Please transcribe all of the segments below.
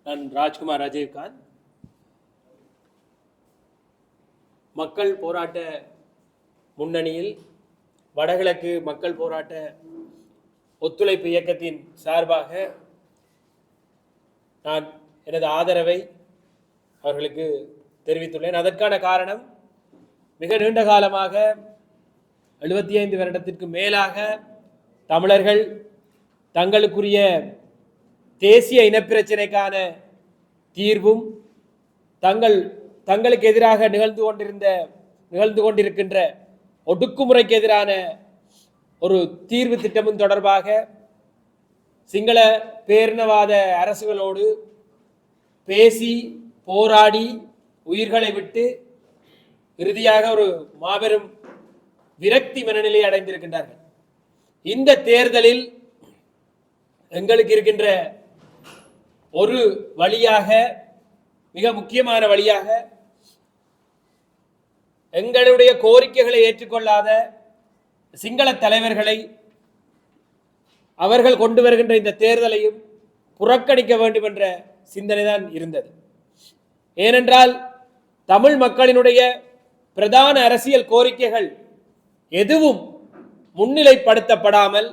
நான் ராஜ்குமார் அஜய்காந்த். மக்கள் போராட்ட முன்னணியில் வடகிழக்கு மக்கள் போராட்ட ஒத்துழைப்பு இயக்கத்தின் சார்பாக நான் எனது ஆதரவை அவர்களுக்கு தெரிவித்துள்ளேன். அதற்கான காரணம், மிக நீண்ட காலமாக 75 வருடத்திற்கு மேலாக தமிழர்கள் தங்களுக்குரிய தேசிய இனப்பிரச்சினைக்கான தீர்வும் தங்களுக்கு எதிராக நிகழ்ந்து கொண்டிருக்கின்ற ஒடுக்குமுறைக்கு எதிரான ஒரு தீர்வு திட்டமும் தொடர்பாக சிங்கள பேரினவாத அரசுகளோடு பேசி போராடி உயிர்களை விட்டு இறுதியாக ஒரு மாபெரும் விரக்தி மனநிலை அடைந்திருக்கின்றார்கள். இந்த தேர்தலில் எங்களுக்கு இருக்கின்ற ஒரு வழியாக, மிக முக்கியமான வழியாக, எங்களுடைய கோரிக்கைகளை ஏற்றுக்கொள்ளாத சிங்கள தலைவர்களை அவர்கள் கொண்டு வருகின்ற இந்த தேர்தலையும் புறக்கணிக்க வேண்டும் என்ற சிந்தனை தான் இருந்தது. ஏனென்றால் தமிழ் மக்களினுடைய பிரதான அரசியல் கோரிக்கைகள் எதுவும் முன்னிலைப்படுத்தப்படாமல்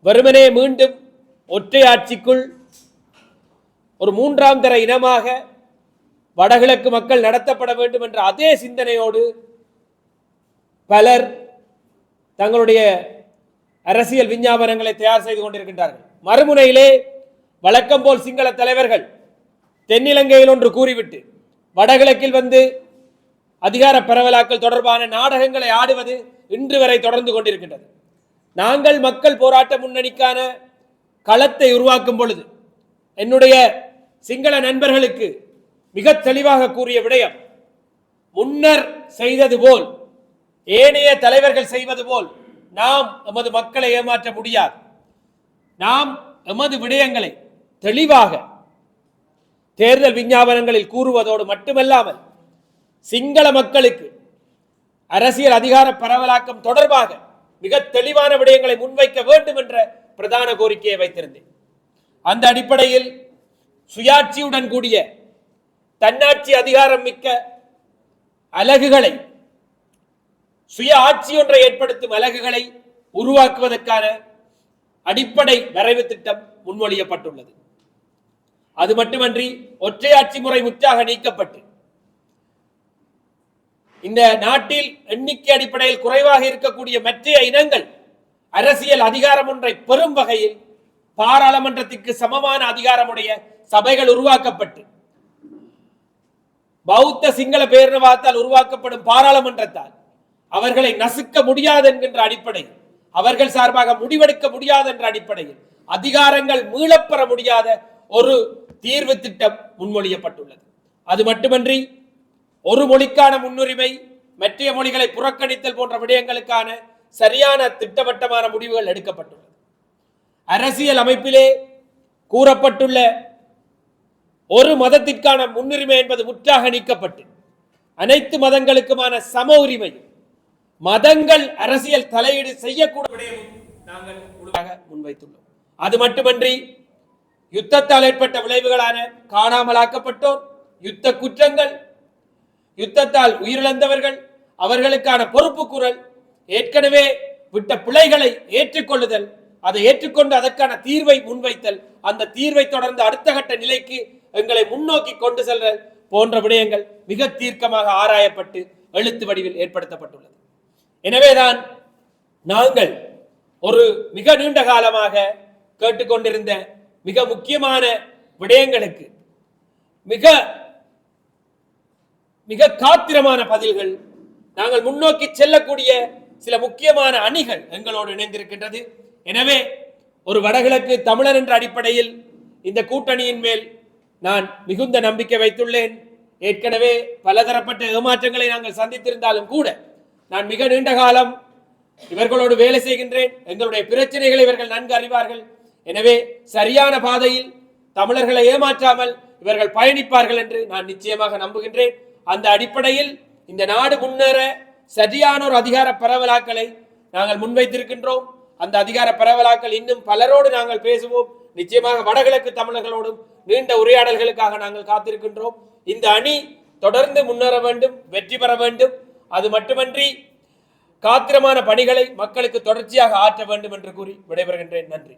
வெறுமனே மீண்டும் ஒற்றை ஆட்சிக்குள் ஒரு மூன்றாம் தர இனமாக வடகிழக்கு மக்கள் நடத்தப்பட வேண்டும் என்ற அதே சிந்தனையோடு பலர் தங்களுடைய அரசியல் விஞ்ஞாபனங்களை தயார் செய்து கொண்டிருக்கின்றார்கள். மறுமுனையிலே வழக்கம் போல் சிங்கள தலைவர்கள் தென்னிலங்கையில் ஒன்று கூறிவிட்டு வடகிழக்கில் வந்து அதிகார பரவலாக்கல் தொடர்பான நாடகங்களை ஆடுவது இன்று வரை தொடர்ந்து கொண்டிருக்கின்றது. நாங்கள் மக்கள் போராட்ட முன்னணிக்கான களத்தை உருவாக்கும் பொழுது என்னுடைய சிங்கள நண்பர்களுக்கு மிக தெளிவாக கூறிய விடயம், முன்னர் செய்தது போல், ஏனைய தலைவர்கள் செய்வது போல் நாம் எமது மக்களை ஏமாற்ற முடியாது. நாம் எமது விடயங்களை தெளிவாக தேர்தல் விஞ்ஞாபனங்களில் கூறுவதோடு மட்டுமல்லாமல் சிங்கள மக்களுக்கு அரசியல் அதிகார பரவலாக்கம் தொடர்பாக மிக தெளிவான விடயங்களை முன்வைக்க வேண்டும் என்ற பிரதான கோரிக்கையை வைத்திருந்தேன். அந்த அடிப்படையில் சுயாட்சியுடன் கூடிய தன்னாட்சி அதிகாரம் மிக்க அலகுகளை, சுய ஆட்சி ஒன்றை ஏற்படுத்தும் அலகுகளை உருவாக்குவதற்கான அடிப்படை வரைவு திட்டம் முன்மொழியப்பட்டுள்ளது. அது மட்டுமன்றி ஒற்றையாட்சி முறை முற்றாக நீக்கப்பட்டு இந்த நாட்டில் எண்ணிக்கை அடிப்படையில் குறைவாக இருக்கக்கூடிய மற்ற இனங்கள் அரசியல் அதிகாரம் ஒன்றை பெறும் வகையில் பாராளுமன்றத்திற்கு சமமான அதிகாரமுடைய சபைகள் உருவாக்கப்பட்டு பௌத்த சிங்கள பேரினவாதத்தால் உருவாக்கப்படும் பாராளுமன்றத்தால் அவர்களை நசுக்க முடியாது என்கின்ற அடிப்படையில், அவர்கள் சார்பாக முடிவெடுக்க முடியாது என்ற அடிப்படையில் அதிகாரங்கள் மீளப்பெற முடியாத ஒரு தீர்வு திட்டம் முன்மொழியப்பட்டுள்ளது. அது மட்டுமன்றி ஒரு மொழிக்கான முன்னுரிமை, மற்ற மொழிகளை புறக்கணித்தல் போன்ற விடயங்களுக்கான சரியான திட்டவட்டமான முடிவுகள் எடுக்கப்பட்டுள்ளது. அரசியல் அமைப்பிலே கூறப்பட்டுள்ள ஒரு மதத்திற்கான முன்னுரிமை என்பது முற்றாக நீக்கப்பட்டு அனைத்து மதங்களுக்குமான சம உரிமை, மதங்கள் அரசியல் தலையீடு செய்யக்கூடிய விடயமும் நாங்கள் முன்வைத்துள்ளோம். அது மட்டுமன்றி யுத்தத்தால் ஏற்பட்ட விளைவுகளான காணாமலாக்கப்பட்டோர், யுத்த குற்றங்கள், யுத்தத்தால் உயிரிழந்தவர்கள், அவர்களுக்கான பொறுப்பு கூறல், ஏற்கனவே விட்ட பிழைகளை ஏற்றுக்கொள்ளுதல், அதை ஏற்றுக்கொண்டு அதற்கான தீர்வை முன்வைத்தல், அந்த தீர்வை தொடர்ந்து அடுத்த கட்ட நிலைக்கு எங்களை முன்னோக்கி கொண்டு செல்தல் போன்ற விடயங்கள் மிக தீர்க்கமாக ஆராயப்பட்டு எழுத்து வடிவில் ஏற்படுத்தப்பட்டுள்ளது. எனவேதான் நாங்கள் ஒரு மிக நீண்ட காலமாக கேட்டுக்கொண்டிருந்த மிக முக்கியமான விடயங்களுக்கு மிக மிக காத்திரமான பதில்கள், நாங்கள் முன்னோக்கி செல்லக்கூடிய சில முக்கியமான அணிகள் எங்களோடு இணைந்திருக்கின்றது. எனவே ஒரு வடகிழக்கு தமிழர் என்ற அடிப்படையில் இந்த கூட்டணியின் மேல் நான் மிகுந்த நம்பிக்கை வைத்துள்ளேன். ஏற்கனவே பலதரப்பட்ட ஏமாற்றங்களை நாங்கள் சந்தித்திருந்தாலும் கூட நான் மிக நீண்ட காலம் இவர்களோடு வேலை செய்கின்றேன். எங்களுடைய பிரச்சனைகளை இவர்கள் நன்கு அறிவார்கள். எனவே சரியான பாதையில் தமிழர்களை ஏமாற்றாமல் இவர்கள் பயணிப்பார்கள் என்று நான் நிச்சயமாக நம்புகின்றேன். அந்த அடிப்படையில் இந்த நாடு முன்னேற சரியான ஒரு அதிகார பரவலாக்களை நாங்கள் முன்வைத்திருக்கின்றோம். அந்த அதிகார பரவலாக்கள் இன்னும் பலரோடு நாங்கள் பேசுவோம். நிச்சயமாக வடகிழக்கு தமிழர்களோடும் நீண்ட உரையாடல்களுக்காக நாங்கள் காத்திருக்கின்றோம். இந்த அணி தொடர்ந்து முன்னேற வேண்டும், வெற்றி பெற வேண்டும். அது மட்டுமன்றி காத்திரமான பணிகளை மக்களுக்கு தொடர்ச்சியாக ஆற்ற வேண்டும் என்று கூறி விடைபெறுகின்றேன். நன்றி.